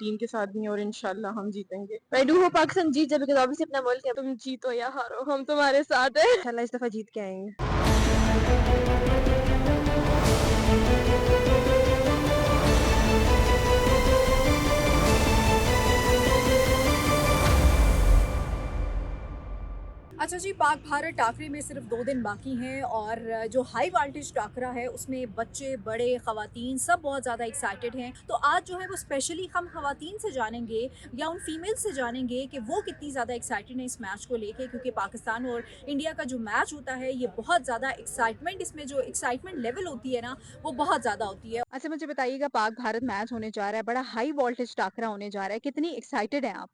Team के साथ भी हैं और इंशाल्लाह हम जीतेंगे। आई डू होप पाकिस्तान जीत जाए बिकॉज ऑब्वियसली अपना मुल्क है। तुम जीतो या हारो, हम तुम्हारे साथ हैं। इंशाल्लाह इस दफा जीत के आएंगे। अच्छा जी, पाक भारत टाकरे में सिर्फ 2 दिन बाकी हैं और जो हाई वोल्टेज टाकरा है उसमें बच्चे, बड़े, ख़वातीन सब बहुत ज़्यादा एक्साइटेड हैं। तो आज जो है वो स्पेशली हम ख़वातीन से जानेंगे या उन फीमेल से जानेंगे कि वो कितनी ज़्यादा एक्साइटेड हैं इस मैच को लेके, क्योंकि पाकिस्तान और इंडिया का जो मैच होता है ये बहुत ज़्यादा एक्साइटमेंट, इसमें जो एक्साइटमेंट लेवल होती है ना वो बहुत ज़्यादा होती है। अच्छा मुझे बताइएगा, पाक भारत मैच होने जा रहा है, बड़ा हाई वोल्टेज टाकरा होने जा रहा है, कितनी एक्साइटेड हैं आप?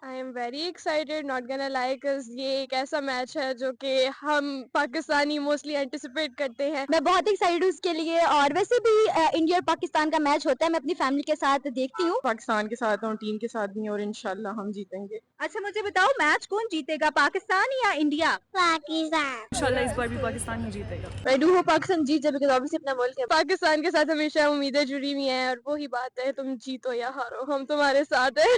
I am very excited, not gonna lie, because ये एक ऐसा मैच है जो कि हम पाकिस्तानी मोस्टली एंटिसिपेट करते हैं। मैं बहुत एक्साइटेड हूँ उसके लिए। और वैसे भी इंडिया और पाकिस्तान का मैच होता है, मैं अपनी फैमिली के साथ देखती हूँ। पाकिस्तान के साथ और टीम के साथ भी हैं और इंशाल्लाह हम जीतेंगे। अच्छा मुझे बताओ, मैच कौन जीतेगा, पाकिस्तान या इंडिया? पाकिस्तान। इंशाल्लाह इस बार भी पाकिस्तान ही जीतेगा। आई डू होप पाकिस्तान जीत जाए बिकॉज ऑब्वियसली अपना मुल्क है। पाकिस्तान के साथ हमेशा उम्मीदें जुड़ी हुई हैं और वही बात है, तुम जीतो या हारो, हम तुम्हारे साथ हैं।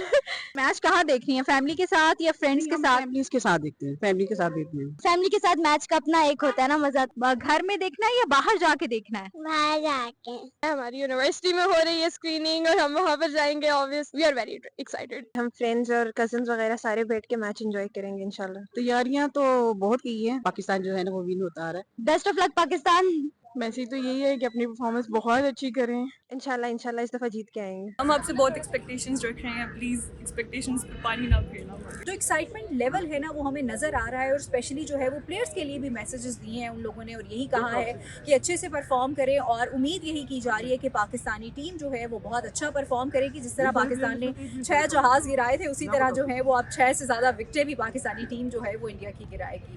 मैच कहाँ देखनी है, फैमिली के साथ या फ्रेंड्स नहीं, के हम साथ? फैमिलीज के साथ देखते हैं, फैमिली के साथ देखते हैं। फैमिली के साथ मैच का अपना एक होता है ना मजा। घर में देखना है या बाहर जाके देखना है? बाहर जाके। हमारी यूनिवर्सिटी में हो रही है स्क्रीनिंग और हम वहाँ पर जाएंगे। Obvious we are very excited. हम फ्रेंड्स और कजिन्स वगैरह सारे बैठ के मैच एंजॉय करेंगे इंशाल्लाह। तैयारियां तो बहुत की है, पाकिस्तान जो है ना वो विन होता आ रहा है। Best of luck Pakistan. Message तो यही है कि अपनी परफॉर्मेंस बहुत अच्छी करें। इंशाल्लाह इंशाल्लाह इस दफा जीत के आएंगे। हम आपसे बहुत एक्सपेक्टेशंस रख रहे हैं, प्लीज़ एक्सपेक्टेशंस पे पानी ना फेरना। जो एक्साइटमेंट लेवल है ना वो हमें नज़र आ रहा है और स्पेशली जो है वो प्लेयर्स के लिए भी मैसेजेस दिए हैं उन लोगों ने और यही कहा है कि अच्छे से परफॉर्म करें और उम्मीद यही की जा रही है कि पाकिस्तानी टीम जो है वो बहुत अच्छा परफॉर्म करेगी। जिस तरह पाकिस्तान ने 6 जहाज़ गिराए थे उसी तरह जो है वो अब 6 से ज़्यादा विकेटें भी पाकिस्तानी टीम जो है वो इंडिया की गिराएगी।